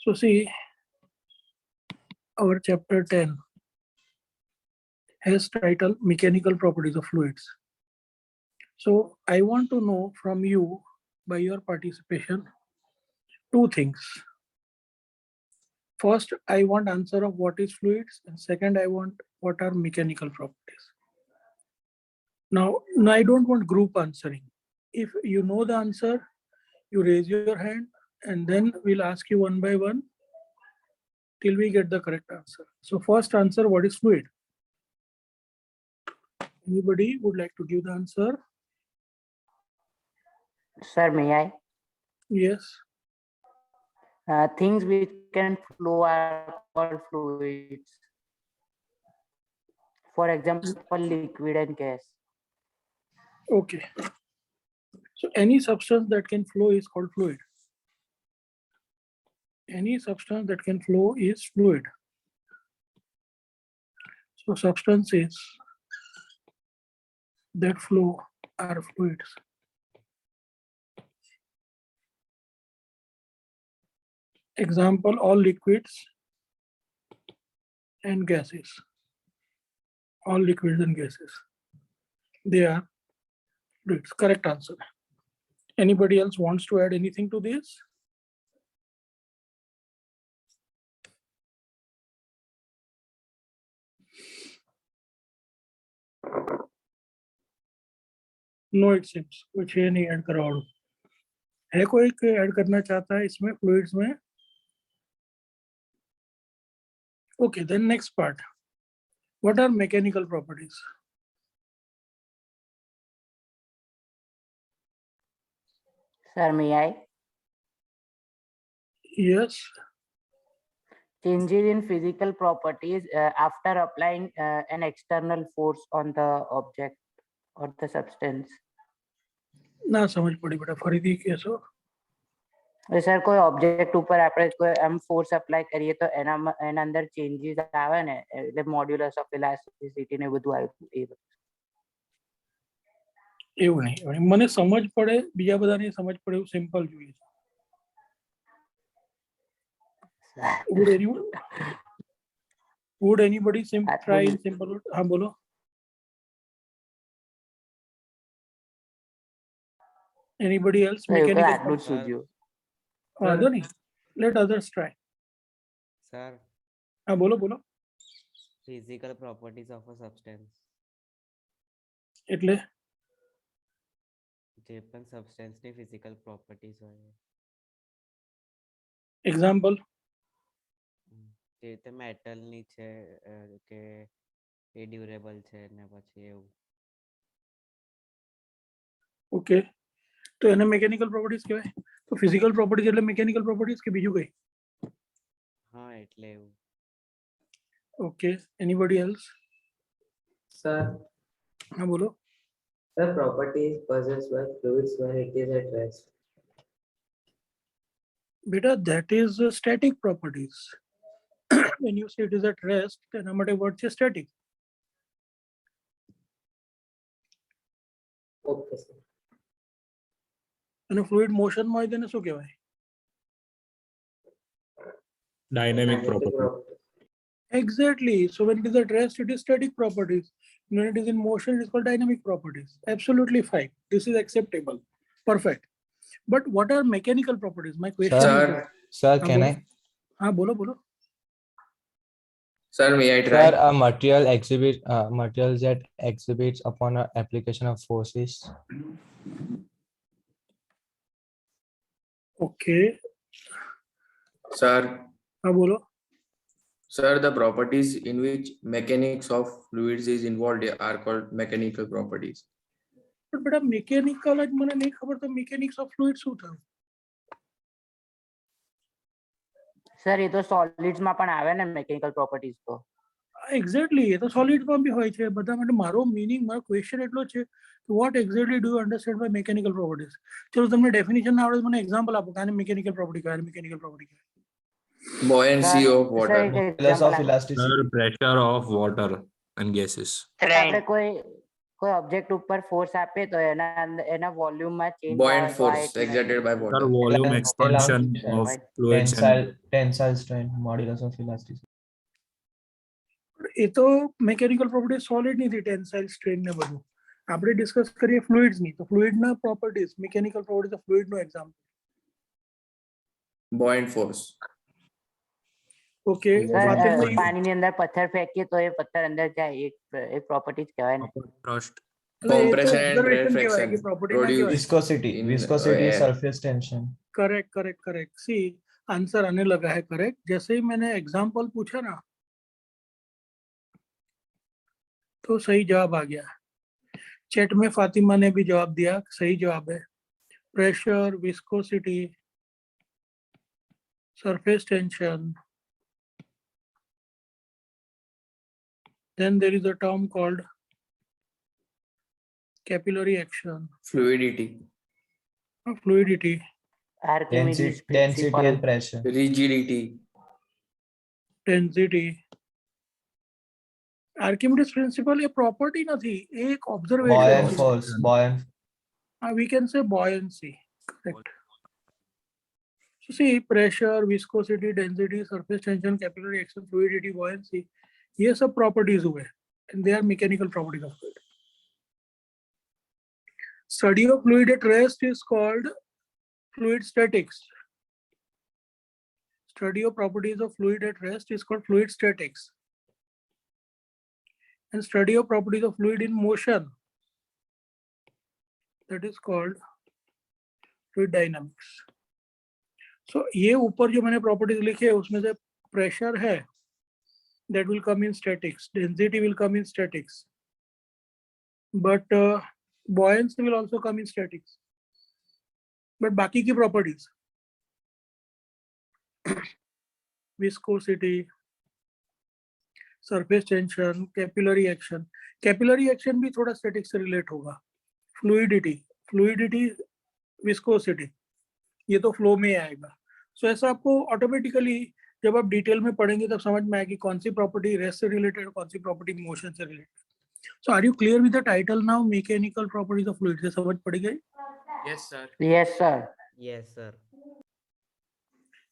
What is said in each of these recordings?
So see, our chapter 10 has title Mechanical Properties of Fluids. So I want to know from you, by your participation, two things. First, I want answer of what is fluids, and second, I want what are mechanical properties. Now I don't want group answering. If you know the answer, you raise your hand, and then we'll ask you one by one till we get the correct answer. So first answer, what is fluid? Anybody would like to give the answer? Sir, may I? Yes. Things which can flow are called fluids. For example, liquid and gas. Okay. So any substance that can flow is called fluid. Any substance that can flow is fluid. So substances that flow are fluids. Example, all liquids and gases. All liquids and gases. They are fluids. Correct answer. Anybody else wants to add anything to this? No, it seems कुछ है नहीं add करा और है कोई add करना चाहता है इसमें फ्लूइड्स में? Okay, then next part. What are mechanical properties? Sir, may I? Yes. Changes in physical properties after applying an external force on the object or the substance. ના સમજ પડી બેટા ફરીથી કહેશો? સર કોઈ ઓબ્જેક્ટ ઉપર આપણે કોઈ એમ ફોર્સ એપ્લાય કરીએ તો એના અંદર ચેન્જીસ આવે ને એટલે મોડ્યુલસ ઓફ ઇલાસ્ટિસિટી ને બધું આવ્યું એવું નહીં, મને સમજ પડે, બીજા બધાને સમજ પડે એવું સિમ્પલ જોઈએ છે. Would anybody try in simple? हाँ बोलो. Anybody else? Mechanical. Let others try. Sir. हाँ बोलो. Physical properties of a substance. એટલે જે પણ substance ની physical properties હોય. Example. જે રીતે metal ની છે કે એ durable છે ને પછી એવું. Okay. તો એને mechanical properties કહેવાય. તો physical properties એટલે mechanical properties કે બીજું કઈ? હા એટલે એવું. Okay. Anybody else? Sir. हाँ बोलो. The properties possessed by fluids when it is at rest. Beta, that is static properties. When you say it is at rest, then our word is static. Okay, sir. And fluid motion માં તેને શું કહેવાય? Dynamic property. Exactly. So when it is at rest, it is static properties. When it is in motion, it is called dynamic properties. Absolutely fine. This is acceptable. Perfect. But what are mechanical properties? My question is. Sir, can I? हाँ बोलो. Sir, may I try? Sir, a materials that exhibits upon a application of forces. Okay. Sir. हाँ बोलो. Sir, the properties in which mechanics of fluids is involved are called mechanical properties. But बेटा mechanical आज મને नहीं खबर तो mechanics of fluids શું થયું? સર એ તો સોલિડ્સ માં પણ આવે ને મેકેનિકલ પ્રોપર્ટીઝ તો. Exactly. એ તો સોલિડ માં બી હોય છે. બધા માટે મારો મીનિંગ, મારો ક્વેશ્ચન એટલો છે કે what exactly do you understand by mechanical properties? ચલો તમને ડેફિનેશન ના આવડે મને એક્ઝામ્પલ આપો કે આને mechanical property કહેવાય, mechanical property કહેવાય. Buoyancy of water. Modulus of elasticity. Pressure of water and gases. આપણે કોઈ કોઈ ઓબ્જેક્ટ ઉપર ફોર્સ આપે તો એના વોલ્યુમમાં change Buoyant force exerted by Sir, water. volume expansion of fluids and Tensile strength, modulus of elasticity. એ તો મેકેનિકલ પ્રોપર્ટી સોલિડ ની હતી, ટેન્સાઇલ સ્ટ્રેન ને બધું. આપણે ડિસ્કસ કરીએ ફ્લુઇડ્સ ની, તો ફ્લુઇડ ના properties, mechanical properties of fluid નો example. Buoyant force. Okay, sir પાણીની અંદર પથ્થર ફેંકીએ તો એ પથ્થર અંદર જાય, એક પ્રોપર્ટી જ કહેવાય ને. upper thrust. Compression and observation કહેવાય rarefaction કે પ્રોપર્ટી ના કહેવાય. Viscosity, in, viscosity, air. surface tension. Correct C answer आने लगा है करेक्ट. जैसे ही मैंने एग्जाम्पल पूछा ना तो सही जवाब आ गया. चैट में फातिमा ने भी जवाब दिया, सही जवाब है. Pressure, viscosity, surface tension. Then there is a term called capillary action, Fluidity. fluidity, Archimedes Density principle. and pressure. Rigidity. density. Archimedes principle ये property નથી, एक observation. Buoyant force, buoyant. We can say buoyancy. Correct. So see, pressure, viscosity, density, surface tension, capillary action, fluidity, buoyancy, ये सब properties हुए, and they are mechanical properties of fluid. Study of fluid at rest is called fluid statics. Study of properties of fluid at rest is called fluid statics. And study of properties of fluid in motion, that is called fluid dynamics. So ये ऊपर जो मैंने properties लिखे हैं उसमें से pressure है, that will come in statics. Density will come in statics. But buoyancy will also come in statics. But बाकी की properties, viscosity, surface tension, capillary action भी थोड़ा statics से relate होगा. Fluidity, viscosity, ये तो flow में आएगा. So ऐसा आपको automatically जब आप डिटेल में पढ़ेंगे तब समझ में आएगी कौन सी प्रॉपर्टी रेस्ट से रिलेटेड, कौन सी प्रॉपर्टी मोशन से related. So are you clear with the title now, mechanical properties of fluid? से समझ पड़ गई? Yes, sir. Yes, sir. Yes, sir.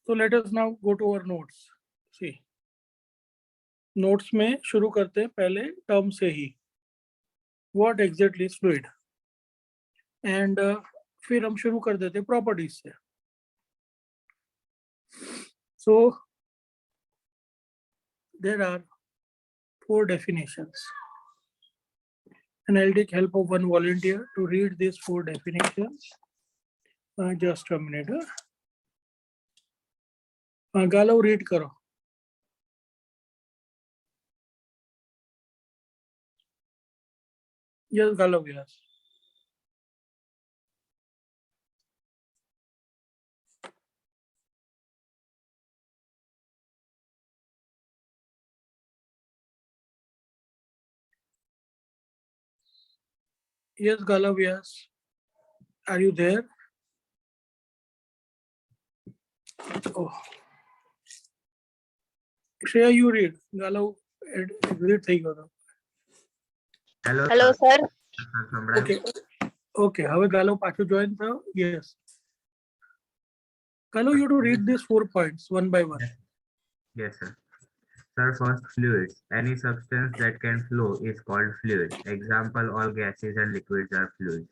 तो let us now go to our notes. See, notes में शुरू करते हैं पहले टर्म से ही, what exactly is fluid, and फिर हम शुरू कर देते हैं प्रॉपर्टीज से. सो there are 4 definitions, and I'll take help of one volunteer to read these 4 definitions. Just a minute. Galav, read karo. Yes, Galav, yes. Yes, Galav, yes. Are you there? Oh. Shreya, you read. Galav, read થઈ ગયો. Hello, sir. Okay. હવે Galav પાછો join થયો. Yes. Galav, you have to read these 4 points one by one. Yes, sir. Sir, first, fluids. Any substance that can flow is called fluid. Example, all gases and liquids are fluids.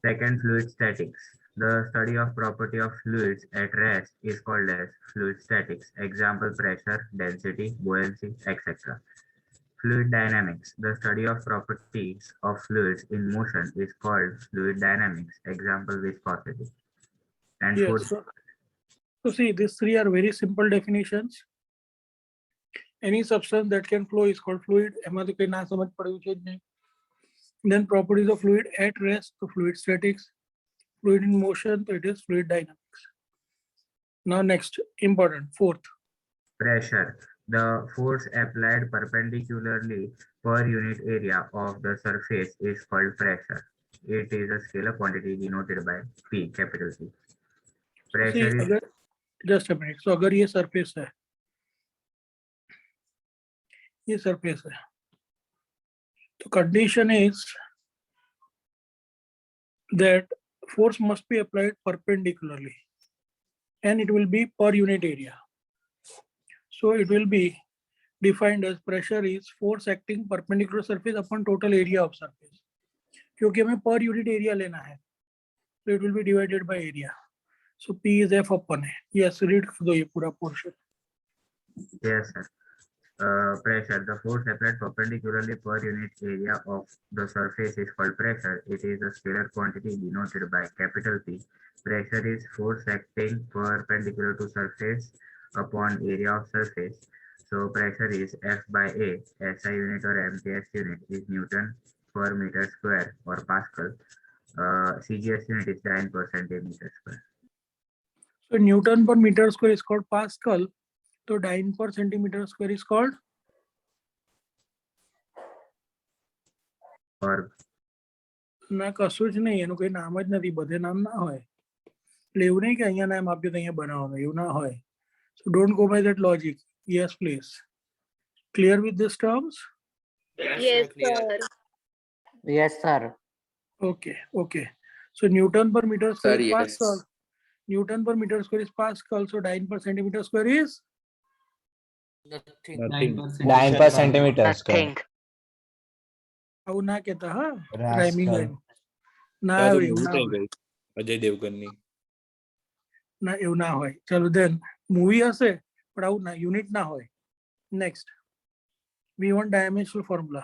Second, fluid statics. The study of property of fluids at rest is called as fluid statics. Example, pressure, density, buoyancy, etc. Fluid dynamics. The study of properties of fluids in motion is called fluid dynamics. Example, viscosity. And Yes. fourth, So see, these 3 are very simple definitions. Any substance that can flow is called fluid. એમાં તો કઈ ના સમજ પડવી છે જ નહીં. Then properties of fluid at rest, so fluid statics. Fluid in motion, so it is fluid dynamics. Now next, important, 4th. pressure. The force applied perpendicularly per unit area of the surface is called pressure. It is a scalar quantity denoted by P, capital P. See, Pressure is अगर just a minute. So अगर ये surface है, ये surface है, The condition is that force must be applied perpendicularly and it will be per unit area. So it will be defined as pressure is force acting perpendicular surface upon total area of surface. क्योंकि हमें per unit area लेना है, so it will be divided by area. So P is F upon A. Yes, read दो ये पूरा portion. Yes, sir. Pressure. The force applied perpendicularly per unit area of the surface is called pressure. It is a scalar quantity denoted by capital P. Pressure is force acting perpendicular to surface upon area of surface. So pressure is F by A. SI unit or MPS unit is Newton per meter square or Pascal. CGS unit is Dyne per centimeter square. So Newton per meter square is called Pascal. So Dyne per centimeter square is called Or ના કશું જ નહીં, એનું કોઈ નામ જ નથી, બધે નામ ના હોય. એટલે એવું નહીં કે અહીંયા નામ આપ્યું તો અહીંયા બનાવવાનું, એવું ના હોય. So don't go by that logic. Yes, please. Clear with these terms? Yes, sir. Yes, sir. Okay, okay. So Newton per meter square Sir, is yes. Pascal. Newton per meter square is Pascal. So Dyne per centimeter square is Nothing. 9 per centimeter square. Nothing. આવું ના કહેતા, હા, Rascal. Rhyming line ના આ તો આવે, એવું movie ના કઈ હોય, ગઈ? અજય દેવગનની. ના એવું ના હોય. ચલો દેન મૂવી હશે પણ આવું ના, યુનિટ ના હોય. Next we want dimensional formula.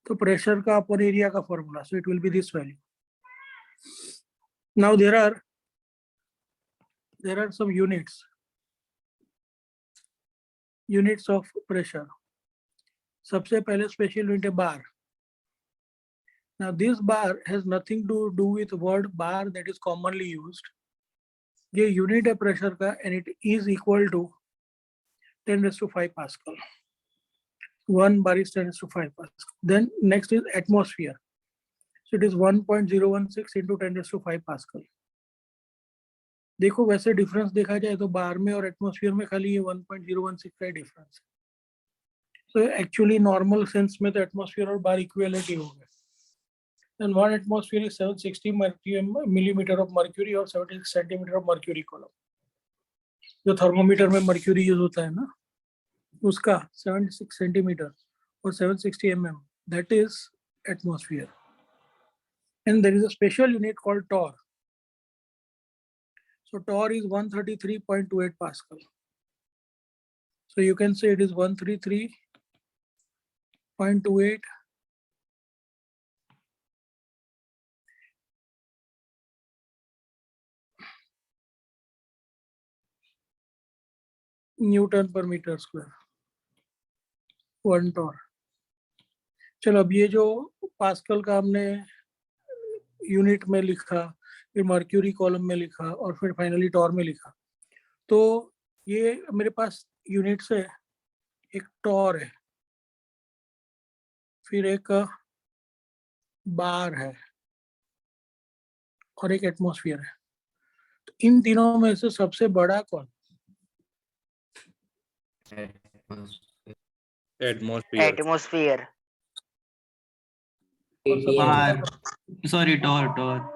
तो प्रेशर का अपन एरिया का formula, so it will be this value. Now there are some units of pressure. सबसे पहले स्पेशल यूनिट है bar. Now this bar has nothing to do with word bar that is commonly used. ये unit है pressure का and it is equal to 10⁵ Pascal. 1 bar is 10⁵ Pascal. Then next is atmosphere. So it is 1.016 into 10⁵ Pascal. देखो वैसे difference देखा जाए तो बार में और एटमॉस्फेयर में खाली ये 1.016 का डिफरेंस है. So actually normal सेंस में तो एटमॉस्फेयर और बार इक्विवेलेंट ही होंगे. And 1 atmosphere is 760 millimeter of mercury or 76 centimeter of mercury column. जो थर्मोमीटर में मर्क्यूरी यूज होता है ना, उसका 76 सेंटीमीटर और 760 mm, that is atmosphere. And there is a special unit called torr. So torr is 133.28 Pascal. So you can say it is 133.28 Newton पर metre square, 1 torr. चलो अब ये जो पास्कल का हमने यूनिट में लिखा, फिर मर्क्यूरी कॉलम में लिखा और फिर फाइनली टॉर में लिखा, तो ये मेरे पास यूनिट से एक टॉर है, फिर एक बार है और एक एटमॉस्फेयर है. तो इन तीनों में से सबसे बड़ा कौन? Atmosphere. Atmosphere. और सबसे ATM. छोटा? Sorry, Tor.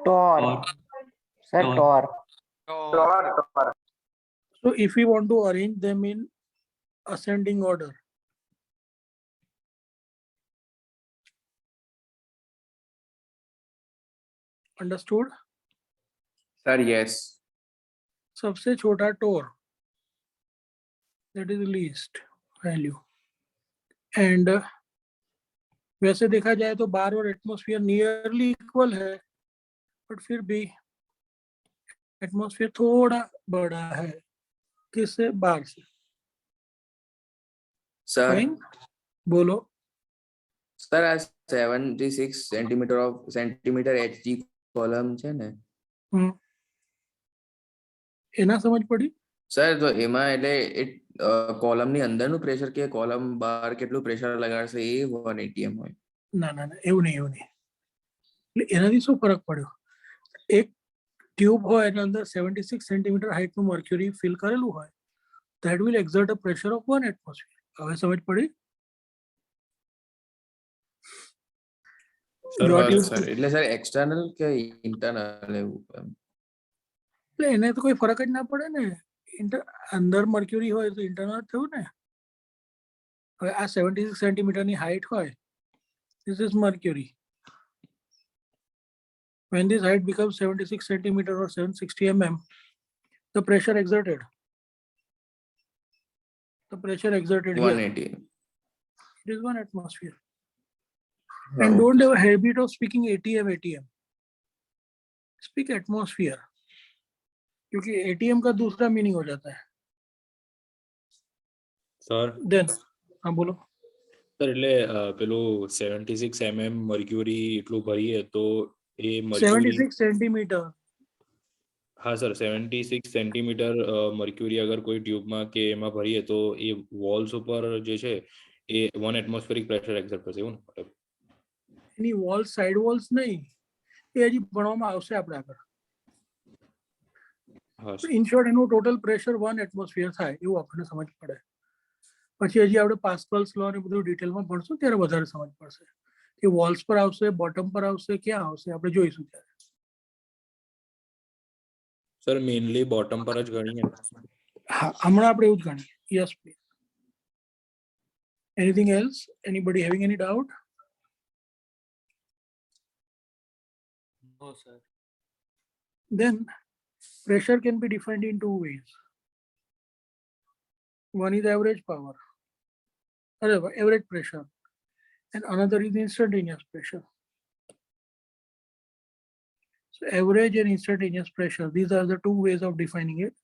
Tor. Sir, Tor. Tor. So if we want to arrange them in ascending order, understood? Sir, yes. सबसे छोटा टोर, that is least value. And वैसे देखा जाए तो बार और एटमॉस्फेयर नियरली इक्वल है, बट फिर भी एटमॉस्फेयर थोड़ा बड़ा है किससे? बार से. Sir, Fine? बोलो. sir, આ 76 centimeter HG column છે ને, એના સમજ પડી? સર તો એમાં એટલે કોલમ ની અંદરનું પ્રેશર કે કોલમ બહાર કેટલું પ્રેશર લગાડશે એ 1 atm હોય. ના ના ના, એવું નહીં, એવું નહીં. એટલે એનાથી શું ફરક પડ્યો? એક ટ્યુબ હોય એના અંદર 76 સેન્ટીમીટર હાઇટનું મર્ક્યુરી ફિલ કરેલું હોય, that will exert a pressure of 1 atmosphere. હવે સમજ પડી? સર What you- સર એટલે સર એક્સટર્નલ કે ઇન્ટરનલ એવું એમ? એટલે એને તો કોઈ ફરક જ ના પડે ને. અંદર મર્ક્યુરી હોય તો ઇન્ટરનલ થયું ને. હવે આ 76 સેન્ટીમીટરની હાઈટ હોય, this is mercury. When this height becomes 76 centimeter or 760 mm, the pressure exerted. The pressure exerted here, 180. it is 1 atmosphere. And don't have a habit of speaking ATM, ATM. Speak atmosphere. क्योंकि ATM का दूसरा meaning हो जाता है. Sir Then, हाँ बोलो. Sir એટલે પેલું 76 mm મર્ક્યુરી એટલું ભરીએ તો એ મર્ક્યુરી 76 centimeter. હા સર 76 સેન્ટીમીટર મર્ક્યુરી અગર કોઈ ટ્યુબમાં કે એમાં ભરીએ તો એ વોલ્સ ઉપર જે છે એ 1 એટમોસ્ફેરિક પ્રેશર એક્ઝર્ટ કરશે એવું ને? એની વોલ્સ સાઇડ વોલ્સ નહીં, એ હજી ભણવામાં આવશે આપણે આગળ. હા ઇન શોર્ટ એનું ટોટલ પ્રેશર 1 એટમોસ્ફિયર થાય એવું આપણને સમજ પડે. પછી હજી આપણે પાસ્કલ્સ લો ને બધું ડિટેલમાં ભણશું ત્યારે વધારે સમજ પડશે કે વોલ્સ પર આવશે, બોટમ પર આવશે, ક્યાં આવશે આપણે જોઈશું ત્યારે. સર મેઇનલી બોટમ પર જ ગણીએ. હા, હમણાં આપણે એવું જ ગણીએ. Yes please. Anything else? Anybody having any doubt? No, sir. Then pressure can be defined in two ways. One is average power, average pressure, and another is instantaneous pressure. So average and instantaneous pressure, these are the two ways of defining it.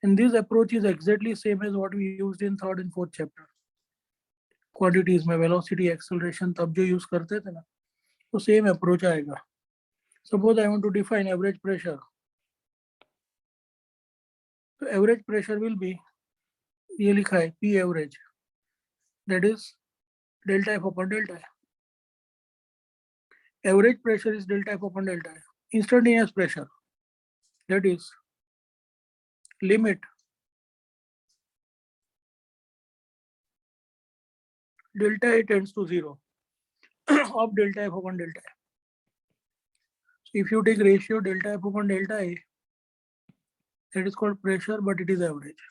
And this approach is exactly same as what we used in 3rd and 4th chapter. Quantities में velocity, acceleration तब जो use करते थे ना, तो same approach आएगा. Suppose I want to define average pressure. So average pressure will be, ये लिखा है P average, that is delta F upon delta F. Average pressure is delta F upon delta F. Instantaneous pressure, that is limit delta A tends to 0 of delta F upon delta F. So if you take ratio delta F upon delta A, that is called pressure, but it is average.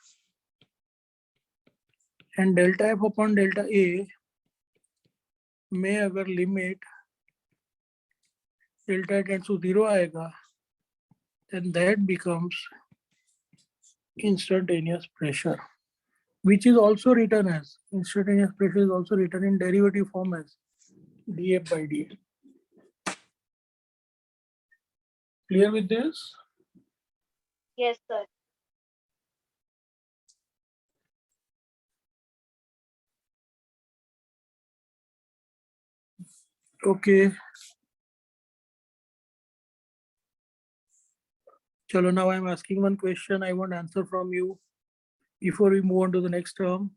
And delta F upon delta A में अगर limit delta tends to 0 आएगा, then that becomes instantaneous pressure, which is also written as, instantaneous pressure is also written in derivative form as dF by dA. Clear with this? Yes, sir. Okay. Chalo, now I'm asking one question. I want answer from you before we move on to the next term.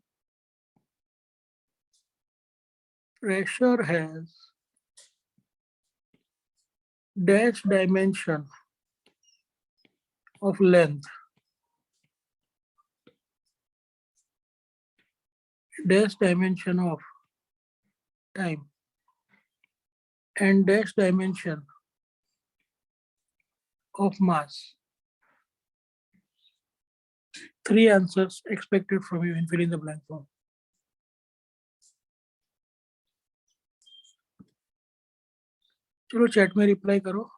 Pressure has dash dimension of length, dash dimension of time, and dash dimension of mass. 3 answers expected from you in fill in the blank form. चलो chat में reply करो.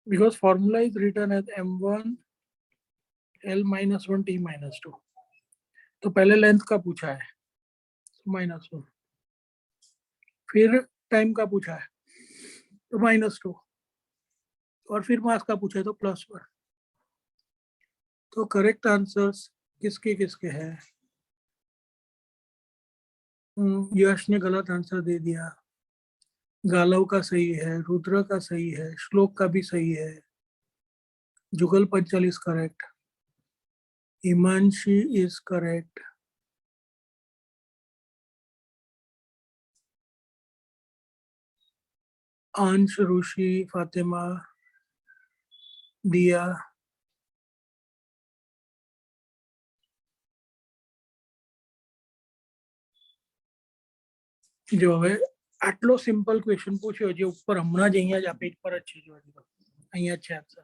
Because formula is written as m1 L minus 1 T minus 2. तो पहले length का पूछा है -1, फिर time का पूछा है तो -2, और फिर मास का पूछा है तो +1. तो करेक्ट आंसर्स किसके किसके हैं? यश ने गलत आंसर दे दिया, गालव का सही है, रुद्र का सही है, श्लोक का भी सही है, Jugal Panchal is correct. Himanshi is correct. Ansh, Rushi, Fatima, Dia. જો હવે આટલો સિમ્પલ ક્વેશ્ચન પૂછ્યો જે ઉપર હમણાં જ અહીંયા જ આ પેજ પર જ છે જો અહીંયા જ છે answer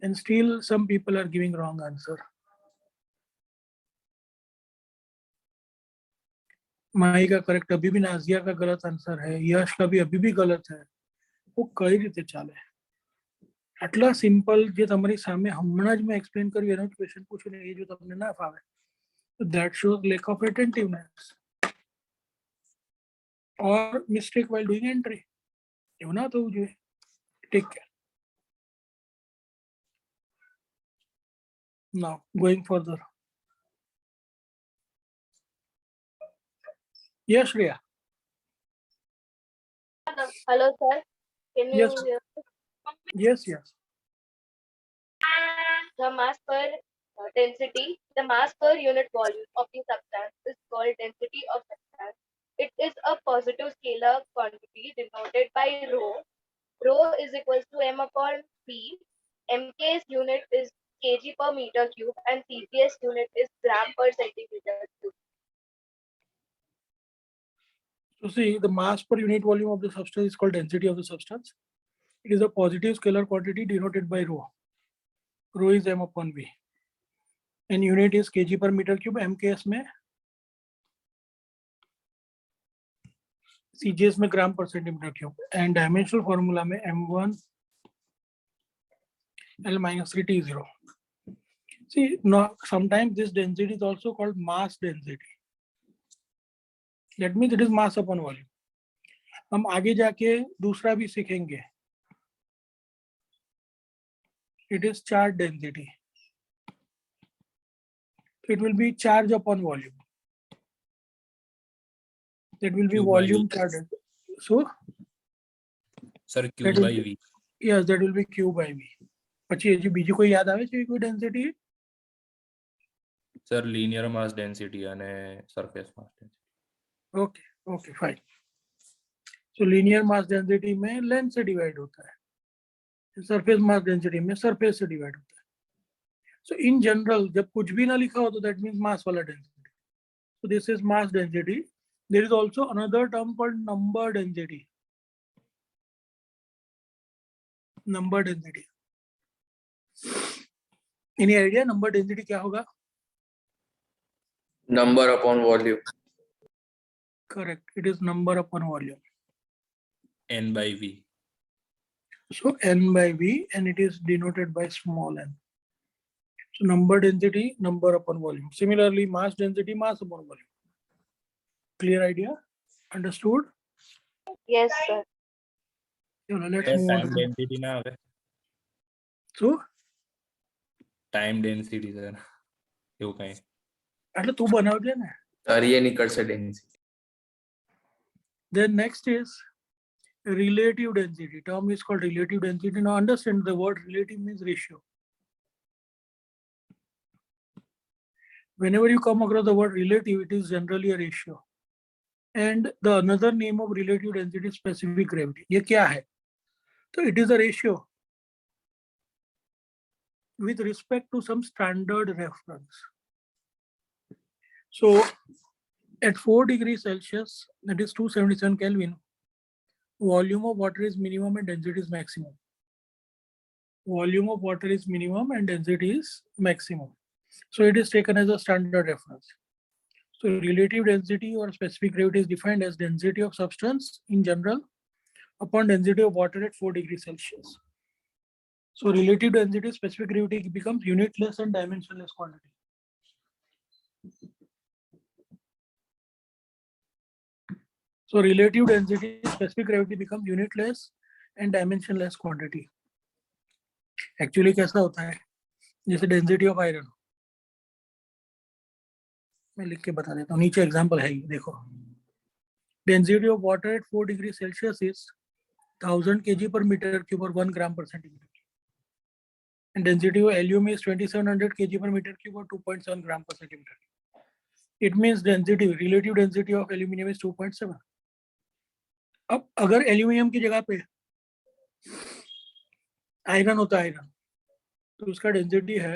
and still some people are giving wrong answer. माही का करेक्ट अभी भी, नाजिया का गलत आंसर है, यश का भी अभी भी गलत है. वो कई રીતે ચાલે? આટલા સિમ્પલ જે તમારી સામે હમણાં જ મેં એક્સપ્લેન કર્યું એનો ક્વેશ્ચન પૂછ્યું ને એ જો તમને ના ફાવે તો that shows lack of attentiveness or mistake while doing entry. એવું ના થવું જોઈએ. Take care. Now going further. Yes, Shreya. Hello, sir. Can you Yes. hear? Yes, yes. The mass per density, the mass per unit volume of the substance is called density of substance. It is a positive scalar quantity denoted by rho. Rho is equals to m upon p. MK's unit is kg per meter cube and CGS unit is gram per centimeter cube. So see, the mass per unit volume of the substance is called density of the substance. It is a positive scalar quantity denoted by rho. Rho is m upon v. And unit is kg per meter cube. MKS में CGS में ग्राम पर centimetre cube. And dimensional formula में m1 L minus 3T0. See, now sometimes this density is also called mass density. That means it is mass upon volume. हम आगे जाके दूसरा भी सीखेंगे. It is charge density. It will be charge upon volume. That will be Q by volume V. charge. So sir that Q will by be, V. yes, that will be Q by V. પછી હજી બીજી કોઈ યાદ આવે છે કોઈ density? Sir linear mass density અને surface mass density. Okay okay fine. So linear mass density में लेंथ से डिवाइड होता है. सरफेस मास डेंसिटी में सरफेस से डिवाइड होता है. सो इन जनरल जब कुछ भी ना लिखा हो तो दैट मींस मास वाला density. So this is mass density. There is also another term called number density. Number density. Any idea number density क्या होगा? Number upon volume. Correct. It is number upon volume. N by V. So n by v and it is denoted by small n. So number density, number upon volume. Similarly, mass density, mass upon volume. Clear idea? Understood? Yes, sir. Let's move on. Time density ના આવે. So, time density sir એવું કઈ. એટલે તું બનાવજે ને. Sir એ નીકળશે density. Then next is relative density. Term is called relative density. Now understand the word relative means ratio. Whenever you come across the word relative, it is generally a ratio. And the another name of relative density is specific gravity. ये क्या है? So it is a ratio with respect to some standard reference. So at 4 degrees Celsius, that is 277 Kelvin, volume of water is minimum and density is maximum. Volume of water is minimum and density is maximum. So it is taken as a standard reference. So relative density or specific gravity is defined as density of substance in general upon density of water at 4 degrees Celsius. So relative density, specific gravity becomes unitless and dimensionless quantity. So relative density, specific gravity becomes unitless and dimensionless quantity. Actually कैसा होता है? जैसे density of iron. मैं लिख के बता देता हूँ. नीचे एग्जांपल है ये देखो. Density of water at 4 degrees Celsius is 1000 kg per meter cube or 1 gram per centimeter. and density of alum is 2700 kg per meter cube or 2.7 gram per centimeter. It means density, relative density of aluminium is 2.7. अब अगर aluminium की जगह पे iron होता है iron, तो उसका density है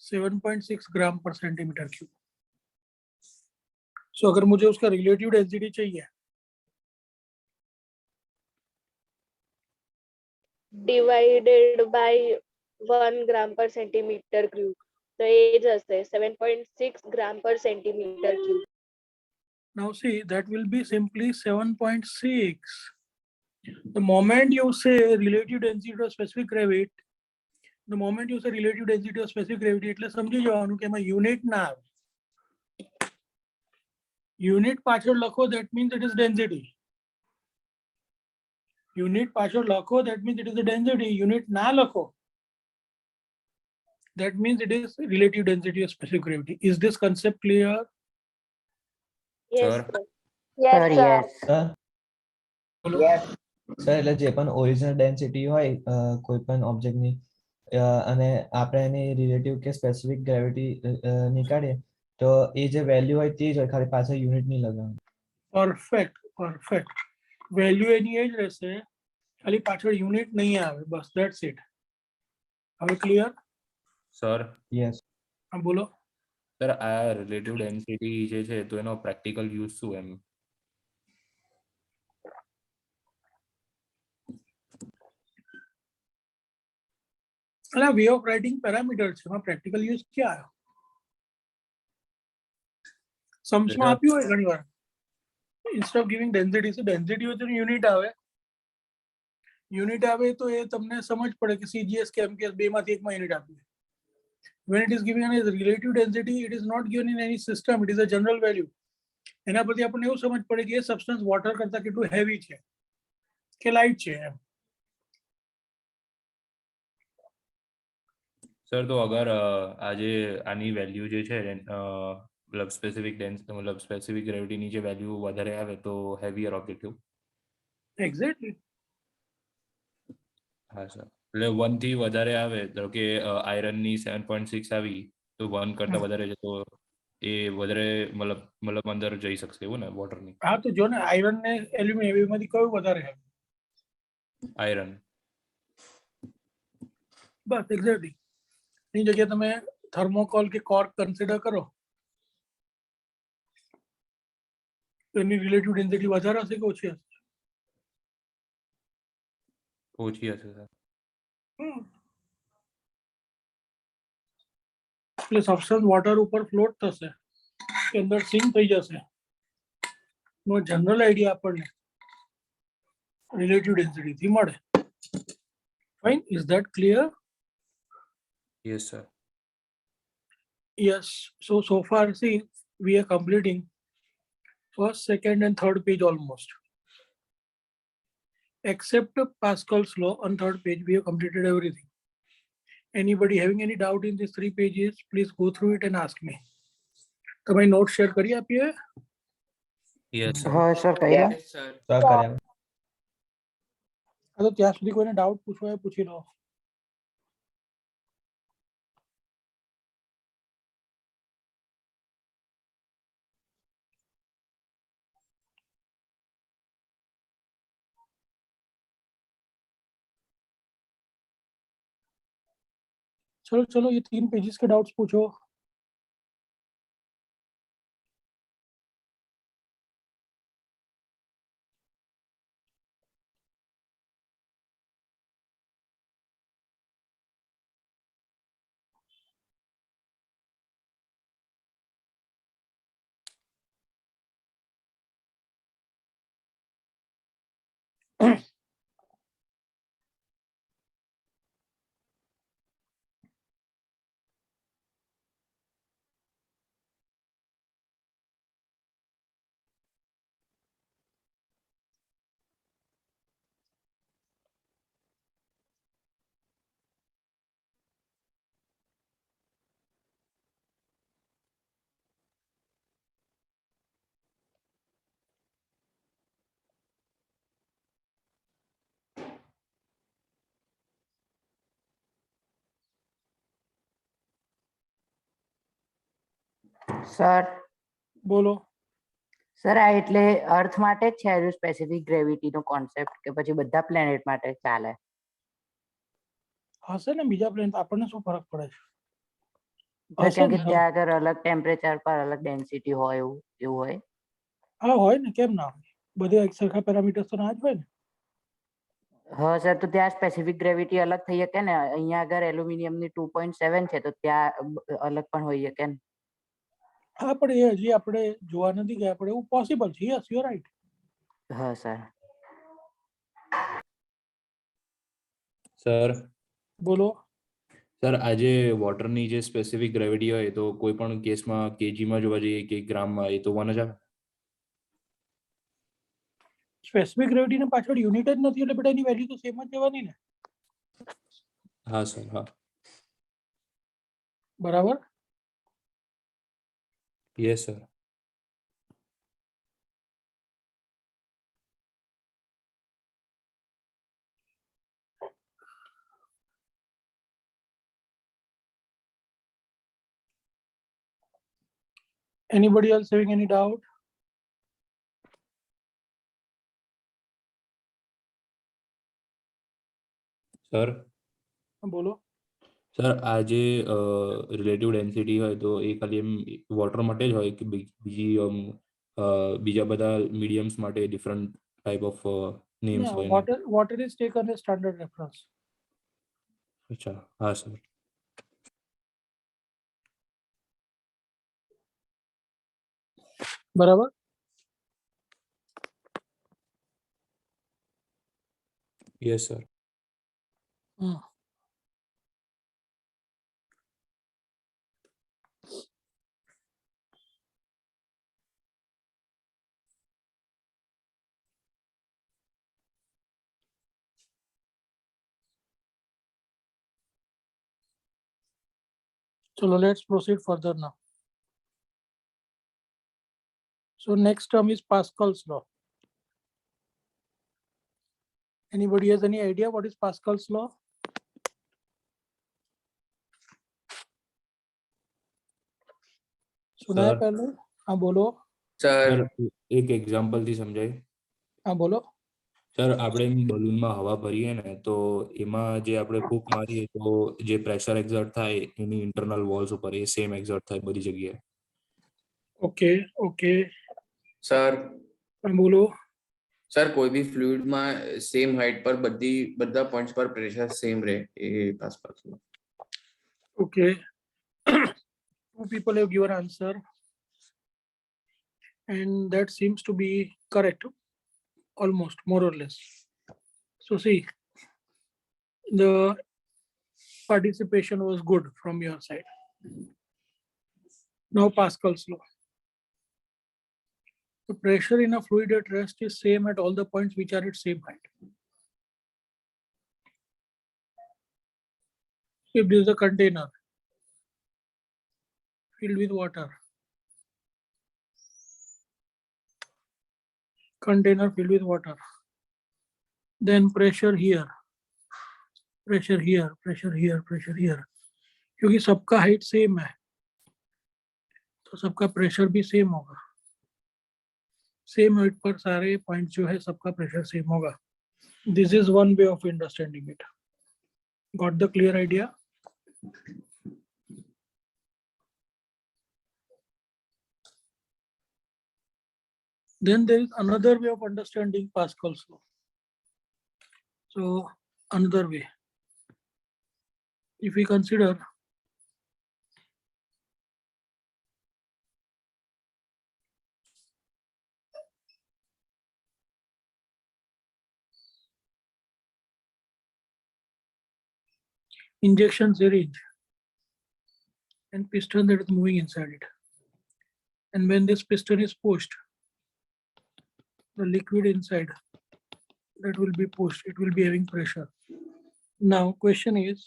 7.6 ग्राम पर सेंटीमीटर क्यूब. सो अगर मुझे उसका रिलेटिव डेंसिटी चाहिए, divided by 1 gram per centimeter cube. So ये जैसे 7.6 gram per centimeter cube. now see that will be simply 7.6. The moment you say relative density of specific gravity, the moment you say relative density of specific gravity, એટલે સમજી જવાનું કે એમાં unit ના આવે. Unit પાછળ લખો, that means it is density. Unit પાછળ લખો, that means it is the density. Unit ના લખો, that means it is relative density of specific gravity. Is this concept clear? Yes, Sir. sir. Sir, yes. Sir એટલે જે પણ original density હોય કોઈ પણ ઓબ્જેક્ટની અને આપણે એની રિલેટિવ કે સ્પેસિફિક ગ્રેવિટી નીકાળીએ તો એ જે વેલ્યુ હોય તે જ હોય, ખાલી પાછળ યુનિટ નહીં લગાવવાનું. Perfect, perfect. વેલ્યુ એની એ જ રહેશે, ખાલી પાછળ યુનિટ નહીં આવે, બસ that's it. હવે ક્લિયર? સર યસ હા બોલો. સર આ રિલેટિવ ડેન્સિટી જે છે તો એનો પ્રેક્ટિકલ યુઝ શું એમ? એટલે વે ઓફ રાઇટિંગ પેરામીટર છે, એમાં પ્રેક્ટિકલ યુઝ ક્યાં આવ્યો? સમ્સમાં આપ્યું હોય ઘણી વાર, instead of giving density, so density હોય તો યુનિટ આવે. યુનિટ આવે તો એ તમને સમજ પડે કે CGS કે MKS બેમાંથી એકમાં યુનિટ આપ્યું. When it is given as relative density, it is not given in any system, it is a general value. એના પરથી આપણને એવું સમજ પડે કે એ સબસ્ટન્સ વોટર કરતા કેટલું હેવી છે કે લાઇટ છે એમ. સર તો અગર આજે આની વેલ્યુ જે છે મતલબ સ્પેસિફિક મતલબ સ્પેસિફિક ગ્રેવિટીની જે વેલ્યુ વધારે આવે તો હેવીયર ઓબ્જેક્ટિવ. એક્ઝેક્ટલી. હા સર, એટલે 1 થી વધારે આવે તો કે આયરનની 7.6 આવી તો 1 કરતા વધારે છે તો એ વધારે મતલબ અંદર જઈ શકશે એવું ને વોટરની? હા તો જો ને આયરન ને એલ્યુમિનિયમ એમાંથી કયું વધારે હેવી? આયરન. બસ એક્ઝેક્ટલી. એની જગ્યાએ તમે થર્મોકોલ કે કોર્ક કન્સિડર કરો તો એની રિલેટિવ ડેન્સિટી વધારે હશે કે ઓછી હશે? ઓછી હશે સર. એટલે સબસ્ટન્સ વોટર ઉપર ફ્લોટ થશે કે અંદર સિંક થઈ જશે. નો જનરલ આઈડિયા આપણને રિલેટિવ ડેન્સિટી થી મળે. Fine, is that clear? Yes sir. Yes. So far, see, we are completing first, second, and third page almost. Except Pascal's law on third page, we have completed everything. Anybody having any doubt in these 3 pages, please go through it and ask me. તમે not share કરી આપીએ? Yes sir. હા sir કહી લો. Yes, sir. Sir કર્યા. હા તો ત્યાં સુધી કોઈને ડાઉટ પૂછવા હોય પૂછી લો. चलो चलो ये 3 पेजेस के डाउट्स पूछो. સર બોલો. સર આ એટલે અર્થ માટે જ છે સ્પેસિફિક ગ્રેવિટી નો કોન્સેપ્ટ કે પછી બધા પ્લેનેટ માટે ચાલે? હશે ને બીજા પ્લેન, આપણને શું ફરક પડે છે? સર હશે કેમ કે ને. ત્યાં આગળ અલગ ટેમ્પરેચર પર અલગ ડેન્સિટી હોય એવું હોય? હા હોય ને, કેમ ના હોય? બધે એક સરખા પેરામીટર્સ તો ના જ હોય ને. હા સર, તો ત્યાં સ્પેસિફિક ગ્રેવિટી અલગ થઈ શકે ને? અહીંયા આગળ એલ્યુમિનિયમ ની 2.7 છે તો ત્યાં અલગ પણ હોઈ શકે ને? હા પણ એ હજી આપણે જોવા નથી ગયા, આપણે એવું પોસિબલ છે. Yes you right. હા સર. સર બોલો. સર આજે વોટરની જે સ્પેસિફિક ગ્રેવિટી હોય તો કોઈ પણ કેસમાં કેજીમાં જોવા જઈએ કે ગ્રામમાં, એ તો 1 જ આવે. સ્પેસિફિક ગ્રેવિટી ને પાછળ યુનિટ જ નથી એટલે બેટા એની વેલ્યુ તો સેમ જ જવાની ને. હા સર, હા. બરાબર. Yes sir. Anybody else having any doubt? Sir બોલો. સર આ જે રિલેટિવ ડેન્સિટી હોય તો એ ખાલી એમ વોટર માટે જ હોય કે બીજી બીજા બધા મીડિયમ્સ માટે different type of names Yeah, હોય ને? water is taken as standard reference. અચ્છા, હા સર. બરાબર. Yes sir. So let's proceed further now. So next term is Pascal's law. Anybody has any idea what is Pascal's law? सुना है Sir. पहले? हाँ बोलो. સર સર એક example થી સમજાય. हाँ बोलो. સર આપણે બલૂનમાં હવા ભરીએ ને તો એમાં જે આપણે ફૂંક મારીએ તો જે પ્રેશર એક્ઝર્ટ થાય એની ઇન્ટરનલ વોલ્સ ઉપર એ સેમ એક્ઝર્ટ થાય બધી જગ્યાએ. Okay, okay. સર हाँ बोलो. સર કોઈ બી ફ્લુઇડમાં સેમ હાઇટ પર બધા પોઈન્ટ્સ પર પ્રેશર સેમ રહે એ પાસ્કલ્સ. Okay. Two people have given answer, and that seems to be correct, almost, more or less. So see, the participation was good from your side. Now Pascal's law. The pressure in a fluid at rest is same at all the points which are at same height. If there is a container filled with water, container filled with water, then pressure here, pressure here, pressure here, pressure here. क्योंकि सबका height same है तो सबका pressure भी same होगा. Same height पर सारे points जो है सबका प्रेशर सेम होगा. This is one way of understanding it. Got the clear idea? Then there is another way of understanding Pascal's law. So another way, if we consider injection syringe and piston that is moving inside it, and when this piston is pushed, the liquid inside that will be pushed, it will be having pressure. Now question is,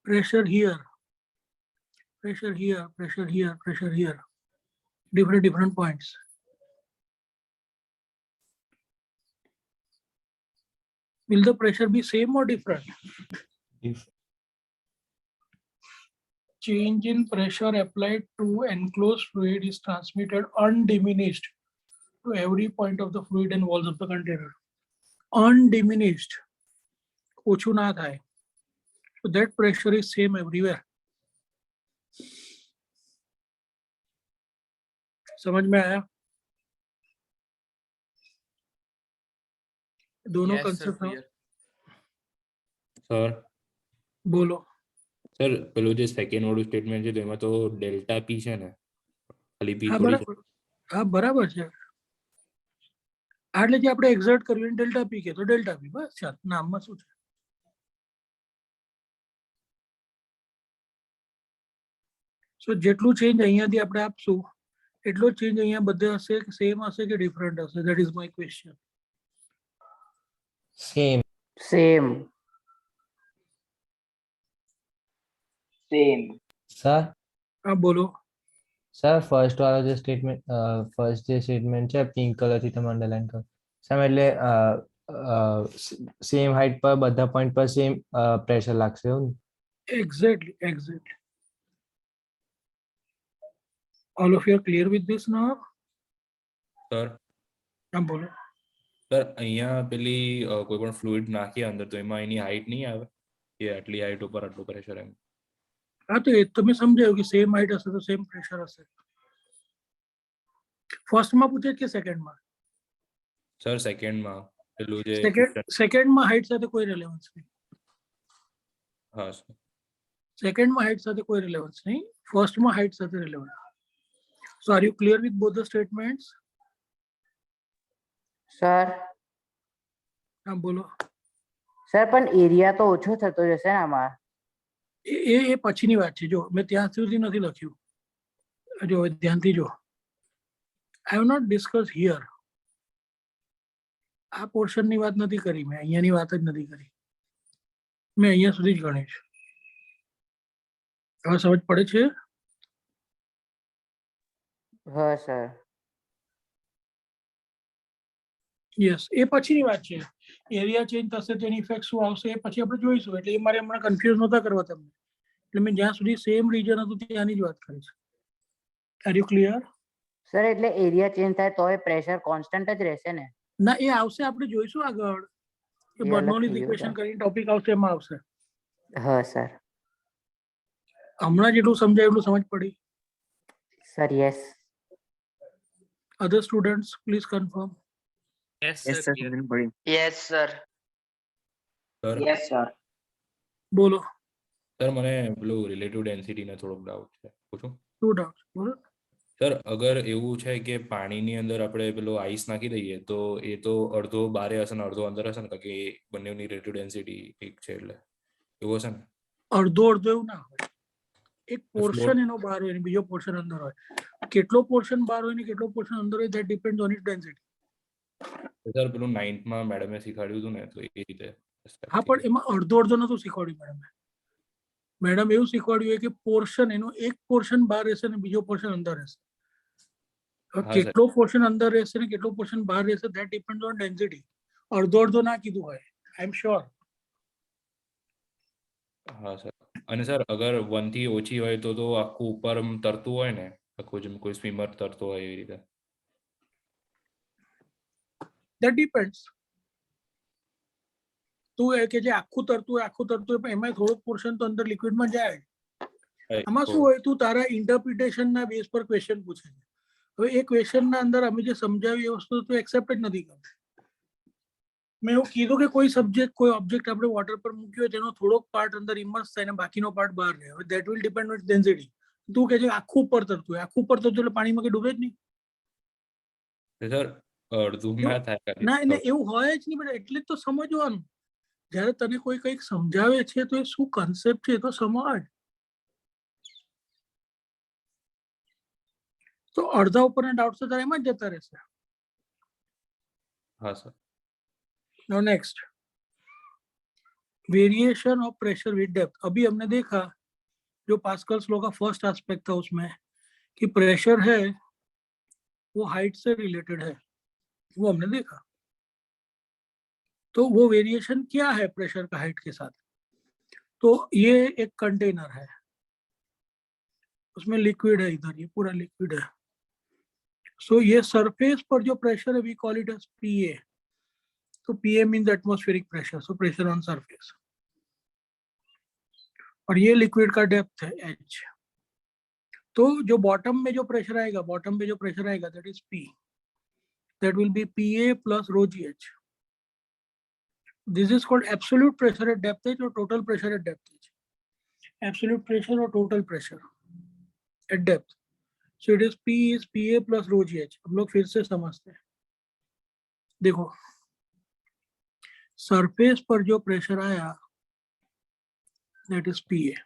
pressure here, pressure here, pressure here, pressure here, different points. Will the pressure be same or different? If change in pressure applied to enclosed fluid is transmitted undiminished to every point of the fluid and walls of the container. Undiminished. ઓછું ના થાય. So that pressure is same everywhere. समझ में आया? दोनों Yes, sir, concept clear. Sir बोलो. Sir પેલું જે સેકન્ડ વાળું સ્ટેટમેન્ટ છે તેમાં તો ડેલ્ટા પી છે ને, ખાલી પી હા થોડી છે. બરાબર, હા બરાબર છે. એટલે જે આપણે એક્ઝર્ટ કર્યું ડેલ્ટા પી કે તો ડેલ્ટા પી, બસ ચાલ, નામમાં શું છે. સો જેટલું ચેન્જ અહીંયાથી આપણે આપશું એટલો ચેન્જ અહીંયા બધે હશે કે સેમ હશે કે ડિફરન્ટ હશે? That is my question. Same. Same. Same. Sir હા બોલો. સર ફર્સ્ટ વાળો જે સ્ટેટમેન્ટ, ફર્સ્ટ જે સ્ટેટમેન્ટ છે પિંક કલરથી તમે અંડરલાઈન કરો સામે, એટલે સેમ હાઈટ પર બધા પોઈન્ટ પર સેમ પ્રેશર લાગશે એવું ને? Exactly, exactly. All of you are clear with this now? Sir હા બોલો. સર અહીંયા પેલી કોઈ પણ ફ્લુઇડ નાખીએ અંદર તો એમાં એની હાઈટ નહીં આવે કે આટલી હાઈટ ઉપર આટલું પ્રેશર એમ? હા તો એ તમે સમજાયું કે સેમ હાઈટ હશે તો સેમ પ્રેશર હશે. ફર્સ્ટમાં પૂછે કે સેકન્ડમાં? સર સેકન્ડમાં પેલું જે સેકન્ડમાં હાઈટ સાથે કોઈ રિલેવન્સ નહીં. હા સર. સેકન્ડમાં હાઈટ સાથે કોઈ રિલેવન્સ નહીં, ફર્સ્ટમાં હાઈટ સાથે relevance. So are you clear with both the statements? Sir હા બોલો. સર પણ એરિયા તો ઓછો થતો જશે ને આમાં? એ પછીની વાત છે. જો મેં ત્યાં સુધી નથી લખ્યું, જો હવે ધ્યાનથી જો. I have not discuss here. આ પોર્શનની વાત નથી કરી મેં, અહીંયાની વાત જ નથી કરી મેં, અહીંયા સુધી જ ગણીશ. હવે સમજ પડે છે? હા સર. યસ, એ પછીની વાત છે. એરિયા ચેન્જ થશે તેની ઇફેક્ટ શું આવશે એ પછી આપણે જોઈશું. એટલે એ મારે હમણાં કન્ફ્યુઝ નહોતા કરવા તમને. એટલે મેં જ્યાં સુધી સેમ રીજન હતું ત્યાંની જ વાત કરી છે. Are you clear? સર એટલે એરિયા ચેન્જ થાય તોય પ્રેશર કોન્સ્ટન્ટ જ રહેશે ને? ના, એ આવશે, આપણે જોઈશું આગળ. એ એ બર્નોલીઝ અલગથી ઇક્વેશન યોગા. કરીને ટોપિક આવશે, એમાં આવશે. હા સર. હમણાં જેટલું સમજાય એટલું સમજ પડી? Sir yes. Other students please confirm. Yes, sir, clear. Yes, sir. Sir Yes, sir. બોલો. સર મને પેલું રિલેટિવ ડેન્સિટીને થોડોક ડાઉટ છે, પૂછું? ટુ ડાઉટ્સ બોલો. સર અગર એવું છે કે પાણીની અંદર આપણે પેલો આઈસ નાખી દઈએ તો એ તો અડધો બારે હશે ને અડધો અંદર હશે ને, કારણ કે એ બંનેની રિલેટિવ ડેન્સિટી એક છે, એટલે એવું હશે ને? અડધો અડધો એવું ના હોય. એક પોર્શન એનો બહાર હોય ને બીજો પોર્શન અંદર હોય. કેટલો પોર્શન બહાર હોય ને કેટલો પોર્શન અંદર હોય that depend on it density. Sir પેલું 9th માં મેડમે શીખવાડ્યું હતું ને, તો એ રીતે. હા પણ એમાં અડધો અડધો નતું શીખવાડ્યું મેડમે. મેડમ એવું શીખવાડ્યું કે પોર્શન એનો એક પોર્શન બહાર રહેશે ને બીજો પોર્શન અંદર રહેશે. હા, સર. કેટલો પોર્શન અંદર રહેશે ને કેટલો પોર્શન બહાર રહેશે ધેટ ડિપેન્ડ ઓન ડેન્સિટી. અડધો અડધો ના કીધું હોય, આઈ એમ શ્યોર. હા સર. અને સર અગર 1 થી ઓછી હોય તો આખું ઉપર તરતું હોય ને, આખું જેમ કોઈ સ્વિમર તરતો હોય એવી રીતે? That depends. તું એ કે જે આખું તરતું હોય પણ એમાં થોડોક પોર્શન તો અંદર લિક્વિડમાં જાય. આમાં શું હોય, તું તારા ઇન્ટરપ્રિટેશનના બેઝ પર ક્વેશ્ચન પૂછે છે. હવે એ ક્વેશ્ચનના અંદર અમે જે સમજાવી એ વસ્તુ તું એક્સેપ્ટ જ નથી કરતી. મેં એવું કીધું કે કોઈ સબ્જેક્ટ કોઈ ઓબ્જેક્ટ આપણે વોટર પર મૂક્યો હોય તેનો થોડોક પાર્ટ અંદર ઇમર્સ થાય અને બાકીનો પાર્ટ બહાર રહે. હવે that will depend on density. તું કે છે આખું ઉપર તરતું હોય, આખું ઉપર તરતું એટલે પાણીમાં કે ડૂબે જ નહીં. સર અડધું ના થાય. ના, એને એવું હોય જ નહીં. પણ એટલે જ તો સમજવાનું. જ્યારે તને કોઈ કંઈક સમજાવે છે તો એ શું કન્સેપ્ટ છે એ તો સમજ. તો અડધા ઉપરના ડાઉટ્સ તો તારે એમાં જ જતા રહેશે. હા sir. Now next, variation of pressure with depth. अभी हमने देखा जो पास्कल्स लॉ का फर्स्ट एस्पेक्ट था उसमें कि प्रेशर है वो हाइट से रिलेटेड है, वो हमने देखा. तो वो वेरिएशन क्या है प्रेशर का हाइट के साथ? तो ये एक कंटेनर है, उसमें लिक्विड है, इधर ये पूरा लिक्विड है। सो ये सरफेस पर जो प्रेशर है we call it as PA. तो PA means atmospheric pressure, so pressure on surface. और ये लिक्विड का डेप्थ है एच। तो जो बॉटम में जो प्रेशर आएगा, that is P, that will be PA plus rho G H. This is called absolute pressure at depth H और total pressure at depth H. Absolute pressure और total pressure at depth, so it is P is PA plus rho G H. हम लोग फिर से समझते हैं। देखो surface पर जो प्रेशर आया that is PA,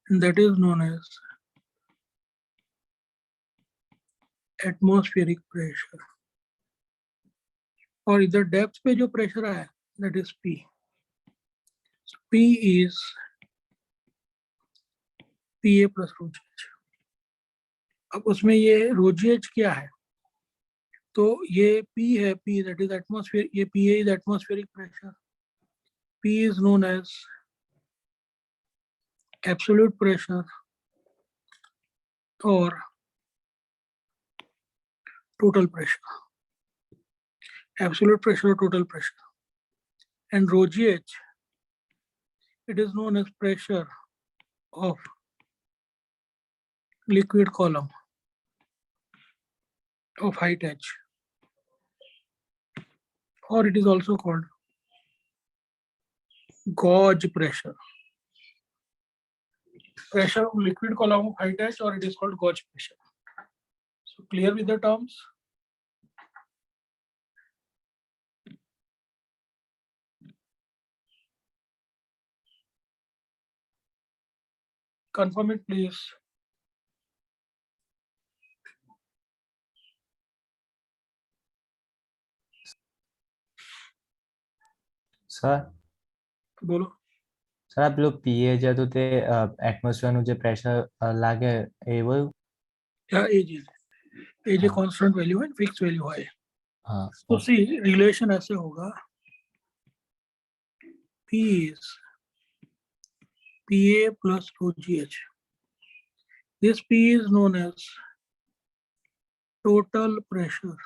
and that is known as atmospheric pressure. और इधर डेप्थ पे जो प्रेशर आया that is P. So P is PA plus rho GH. अब उसमें ये rho GH क्या है? तो ये P है, P that is atmosphere, ये PA is atmospheric pressure. P is known as absolute pressure or total pressure. Absolute pressure or total pressure. And rho GH, it is known as pressure of liquid column of height h, or it is also called gauge pressure. Pressure of liquid column of height h, or it is called gauge pressure. So clear with the terms? Confirm it please. Sir બોલો. Sir આ પેલું પીએ જે હતું તે એટમોસ્ફિયરનું જે pressure લાગે એવું? क्या एज है? एज ए कांस्टेंट वैल्यू है, फिक्स वैल्यू है. हाँ तो सी रिलेशन ऐसे होगा, P is PA plus rho GH. This P is known as total pressure,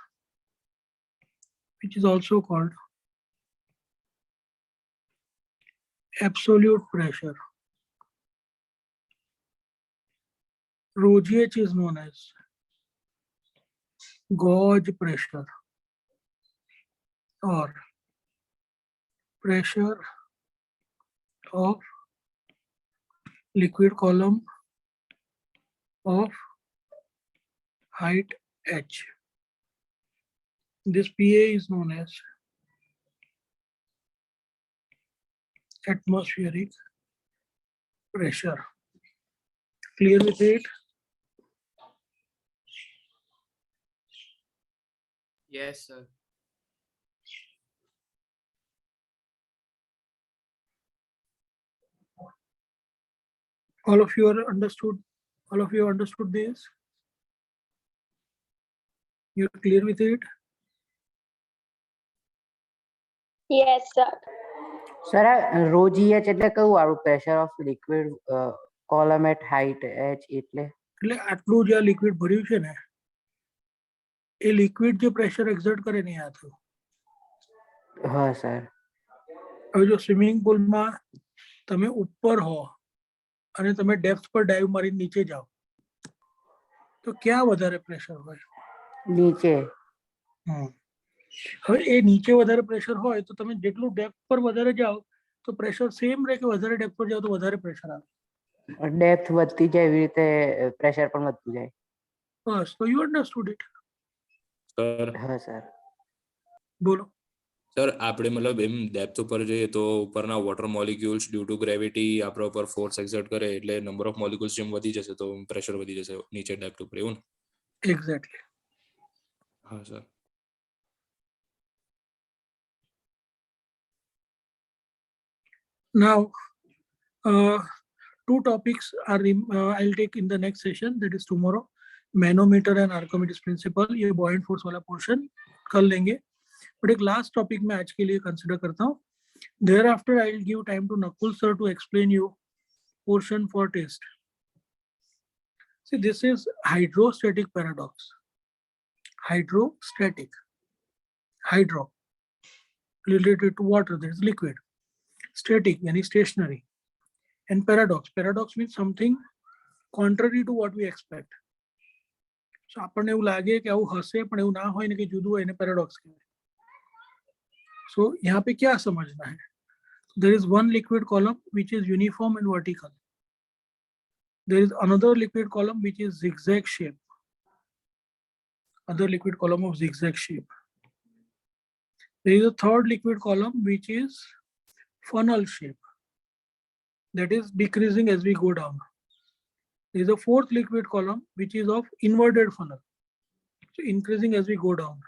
which is also called absolute pressure. Rho GH is known as gauge pressure or pressure of liquid column of height h. This PA is known as atmospheric pressure. Clear with it? Yes, sir. All of you are understood? All of you understood this? You're clear with it? Yes, sir. Sir આ rho GH એટલે કયું વાળું pressure of liquid column at height H એટલે? એટલે આટલું જે liquid ભર્યું છે ને, એ લિક્વિડ જે પ્રેશર એક્સર્ટ કરે ને આ થયું. હા સર. હવે જો સ્વિમિંગ પુલમાં તમે ઉપર હો અને તમે ડેપ્થ પર ડાઈવ મારીને નીચે જાઓ તો ક્યાં વધારે પ્રેશર હોય? નીચે. હવે એ નીચે વધારે પ્રેશર હોય તો તમે જેટલું ડેપ્થ પર વધારે જાઓ તો પ્રેશર સેમ રહે કે વધારે ડેપ્થ પર જાઓ તો વધારે પ્રેશર આવે? ડેપ્થ વધતી જાય એવી રીતે પ્રેશર પણ વધતું જાય. બસ, તો યુ અન્ડરસ્ટુડ ઇટ. સર હા સર. બોલો. સર આપણે મતલબ એમ ડેપ્થ ઉપર જઈએ તો ઉપરના water molecules due to gravity આપણા ઉપર ફોર્સ એક્સર્ટ કરે એટલે નંબર ઓફ મોલિક્યુલ્સ જેમ વધી જશે તો પ્રેશર વધી જશે નીચે ડેપ્થ ઉપર, એવું ને? એક્ઝેક્ટલી. હા sir. Now, two topics are I'll take in the next session, that is tomorrow. Manometer and Archimedes principal, ये बॉयंट फोर्स वाला पोर्शन कर लेंगे, बट एक लास्ट टॉपिक मैं आज के लिए कंसिडर करता हूँ. Thereafter I will give time to Nakul sir to explain you portion for test. See, this is hydrostatic paradox. Hydrostatic. Hydro related to water, that is liquid. Static, yani stationary. And paradox. Paradox means something contrary to what we expect. So આપણને એવું લાગે કે આવું હશે પણ એવું ના હોય ને કે જુદું હોય એને પેરાડોક્સ કહેવાય. So यहाँ पे क्या समझना है? There is one liquid column which is uniform and vertical. There is another liquid column which is zigzag shape. Other liquid column of zigzag shape. There is a third liquid column which is funnel shape. That is decreasing as we go down. There is a fourth liquid column which is of inverted funnel. So increasing as we go down.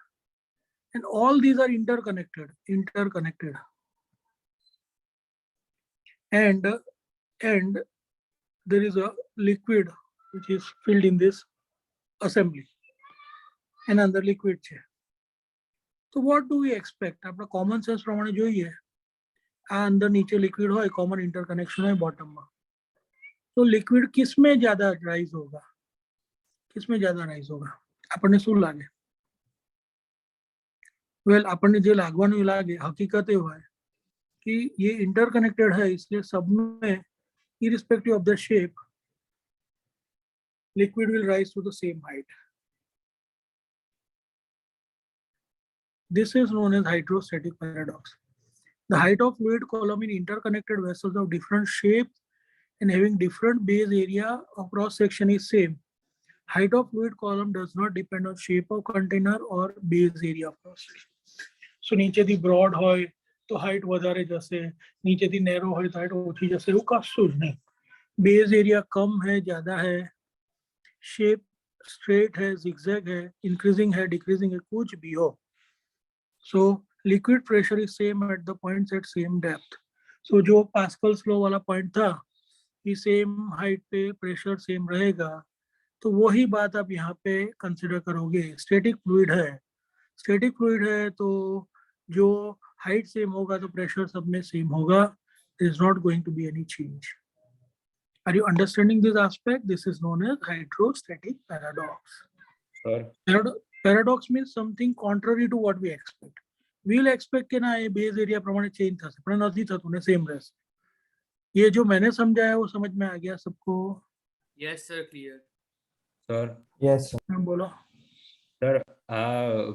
And all these are interconnected. And there is a liquid which is filled in this assembly. Another liquid છે. So what do we expect? આપણે common sense પ્રમાણે જોઈએ આ અંદર નીચે liquid હોય, common interconnection હોય bottom માં. तो liquid किसमें ज्यादा rise होगा? किसमें ज्यादा rise होगा? આપણને શું લાગે? Well, આપણને જે लागवानुं એ लागे, हकीकत એ હોય कि ये interconnected है, इसलिए सब में irrespective of the shape, liquid will rise to the same height. This is known as hydrostatic paradox. The height of fluid column in interconnected vessels of different shapes and having different base area of cross section is same. Height of fluid column does not depend on shape of container or base area of cross section. So નીચેથી broad હોય તો height વધારે જશે, નીચેથી narrow હોય તો height ઓછી જશે, એવું કશું જ નહીં. Base area कम है, ज़्यादा है, shape straight है, zigzag है, increasing है, decreasing है, कुछ भी हो. So liquid pressure is same at the points at same depth. So जो Pascal's law वाला point था कि same height पे pressure same रहेगा, तो वही बात आप यहाँ पे consider करोगे. Static fluid है तो जो height same होगा तो pressure सब में same होगा. There is not going to be any change. Are you understanding this aspect? This is known as hydrostatic paradox. Sir Paradox means something contrary to what we expect. We will expect कि ना ये base area प्रमाणे change था, पर नहीं था, तूने same रहे. ये जो मैंने समझाया वो समझ में आ गया सबको? Yes, sir, clear. Sir yes sir. हाँ, बोलो. સર આ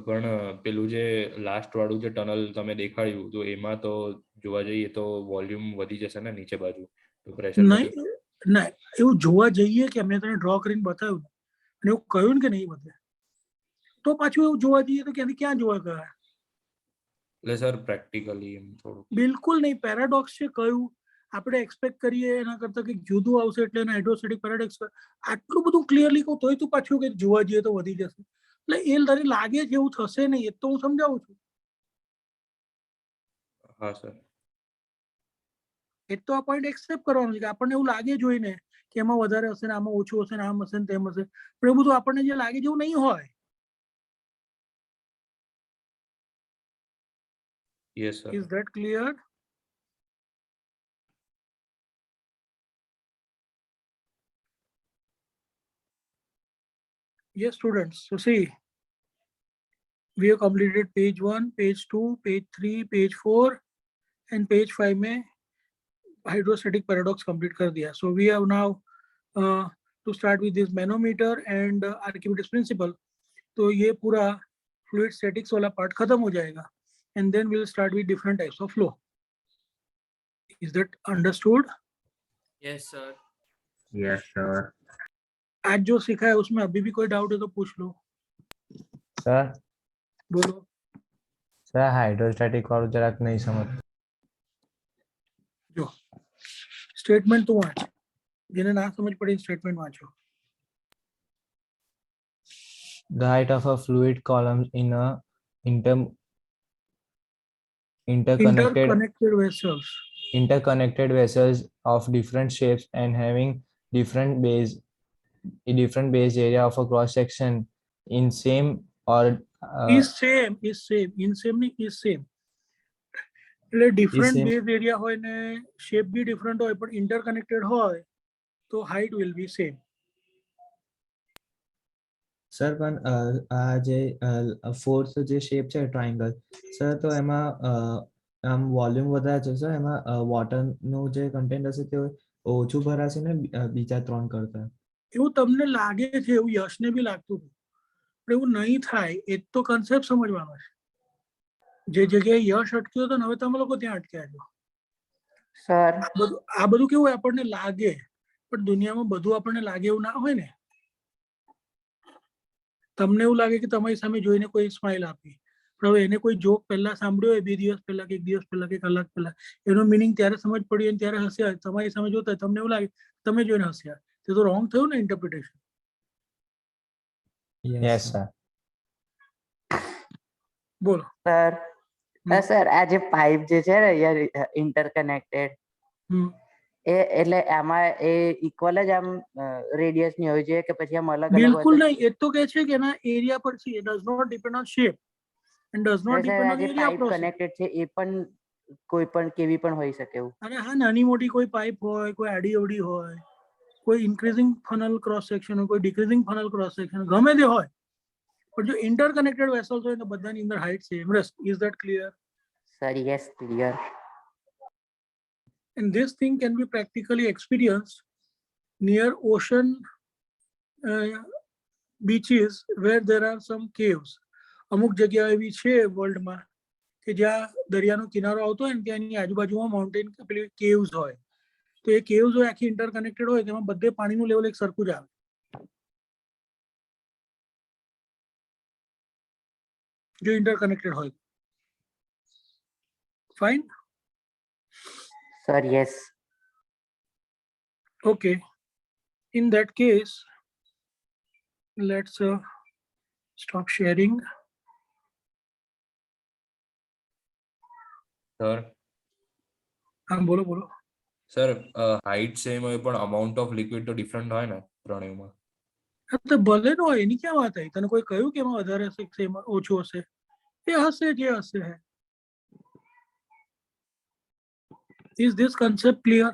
પણ પેલું જે લાસ્ટ વાળું જે ટનલ તમે દેખાડ્યું તો એમાં તો જોવા જઈએ તો વોલ્યુમ વધી જશે ને નીચે બાજુ તો પ્રેશર नहीं नहीं એવું જોવા જઈએ કે અમે તને ડ્રો કરીને બતાવ્યું અને એવું કહ્યું ને કે નહીં બધે તો પાછું એવું જોવા જઈએ તો ક્યાંથી ક્યાં જોવા ગયા? એટલે સર પ્રેક્ટિકલી એમ થોડું બિલકુલ નહીં. પેરાડોક્સ છે કહ્યું, આપણે એક્સપેક્ટ કરીએ એના કરતા કંઈક જુદું આવશે એટલે એને હાઇડ્રોસ્ટેટિક પેરાડોક્સ. આટલું બધું ક્લિયરલી કહું તોય તું પાછું કંઈક જોવા જઈએ તો વધી જશે. એટલે એ તારે લાગે છે એવું થશે નહીં, એ તો હું સમજાવું છું. હા સર એ તો આ પોઈન્ટ એક્સેપ્ટ કરવાનો છે કે આપણને એવું લાગે જોઈને કે એમાં વધારે હશે ને આમાં ઓછું હશે ને આમ હશે ને તેમ હશે, પણ એ બધું આપણને જે લાગે જેવું નહીં હોય. Yes sir Is that clear? Yes, students. So see, we have completed page 1, page 2, page 3, page 4 and page 5 में hydrostatic paradox complete कर दिया. So we have now to start with this manometer and Archimedes principle. तो ये पूरा fluid statics वाला part खत्म हो जाएगा and then we'll start with different types of flow. Is that understood? Yes, sir. Yes, sir. आज जो सीखा है उसमें अभी भी कोई डाउट है तो पूछ लो. સર बोलो. સર હાઇડ્રોસ્ટેટિક વાળું જરાક નહીં સમજ. जो स्टेटमेंट तो वाँच, जिन्हें ना समझ पड़ी statement वाँचो. The height of a fluid column in a interconnected vessels of different shapes and having different base area of a cross section in same or is same. In same नहीं is same. એટલે different same. base area હોય ને shape भी different હોય પણ interconnected હોય તો height will be same. Sir પણ આ જે ફોર્થ જે શેપ છે ટ્રાયંગલ સર તો એમાં આમ વોલ્યુમ વધારે છે સર એમાં વોટરનું જે કન્ટેન્ટ હશે તે ઓછું ભરાશે ને બીજા 3 કરતા. એવું તમને લાગે છે, એવું યશને બી લાગતું હતું, પણ એવું નહીં થાય. એ જ તો કન્સેપ્ટ સમજવાનો છે. જે જગ્યાએ યશ અટક્યો હતો ને હવે તમે લોકો ત્યાં અટક્યા છો. સર આ બધું કેવું હોય, આપણને લાગે, પણ દુનિયામાં બધું આપણને લાગે એવું ના હોય ને. તમને એવું લાગે કે તમારી સામે જોઈને કોઈ સ્માઇલ આપી, પણ હવે એને કોઈ જોક પહેલા સાંભળ્યો હોય 2 દિવસ પહેલા કે 1 દિવસ પહેલા કે કલાક પહેલા, એનો મિનિંગ ત્યારે સમજ પડી અને ત્યારે હસ્યા. તમારી સામે જોતા હોય, તમને એવું લાગે તમે જોઈને હસ્યા. તે તો રોંગ થયું ને ઇન્ટરપ્રિટેશન. Yes sir. બોલો. સર હમ. સર આ જે પાઇપ જે છે ને અહીંયા ઇન્ટરકનેક્ટેડ, હમ. એ એટલે આમાં એ ઇક્વલ જ આમ રેડિયસ ની હોય છે કે પછી આમ અલગ અલગ હોય? બિલકુલ નહીં. એ તો કે છે કે એના એરિયા પર છે. Does not depend on shape and does not sir depend આ ઓન જે એરિયા પાઇપ પ્રોસેસ. કનેક્ટેડ છે એ પણ કોઈ પણ કેવી પણ હોઈ શકે એવું? અને હા, નાની મોટી કોઈ પાઇપ હોય, કોઈ આડી અવડી હોય, કોઈ ઇન્ક્રીઝિંગ ફનલ ક્રોસ સેક્શન હોય, કોઈ ડિક્રીઝિંગ ફનલ ક્રોસ સેક્શન, ગમે તે હોય, પણ જો ઇન્ટરકનેક્ટેડ વેસલ્સ હોય તો બધાની અંદર હાઇટ સેમ રહેશે. Is that clear? Sir yes, clear. And this thing can be practically experienced near ocean beaches where there are some caves. અમુક જગ્યા એવી છે વર્લ્ડમાં કે જ્યાં દરિયાનો કિનારો આવતો હોય ને ત્યાંની આજુબાજુમાં માઉન્ટેન પેલી કેવ્સ હોય. તો એ કેવ્સ હોય આખી ઇન્ટરકનેક્ટેડ હોય, તેમાં બધે પાણીનું લેવલ એક સરખું જ આવે જો ઇન્ટરકનેક્ટેડ હોય. Fine. Sir yes. Okay. In that case, let's stop sharing. Sir બોલો બોલો. સર હાઇટ સેમ હોય પણ અમાઉન્ટ ઓફ લિક્વિડ તો ડિફરન્ટ હોય ને ત્રણેયમાં? હા, તો ભલે નો હોય, એની ક્યાં વાત આવી? તને કોઈ કહ્યું કે એમાં વધારે હશે કે એમાં ઓછું હશે? એ હશે જે હશે. Is this concept clear?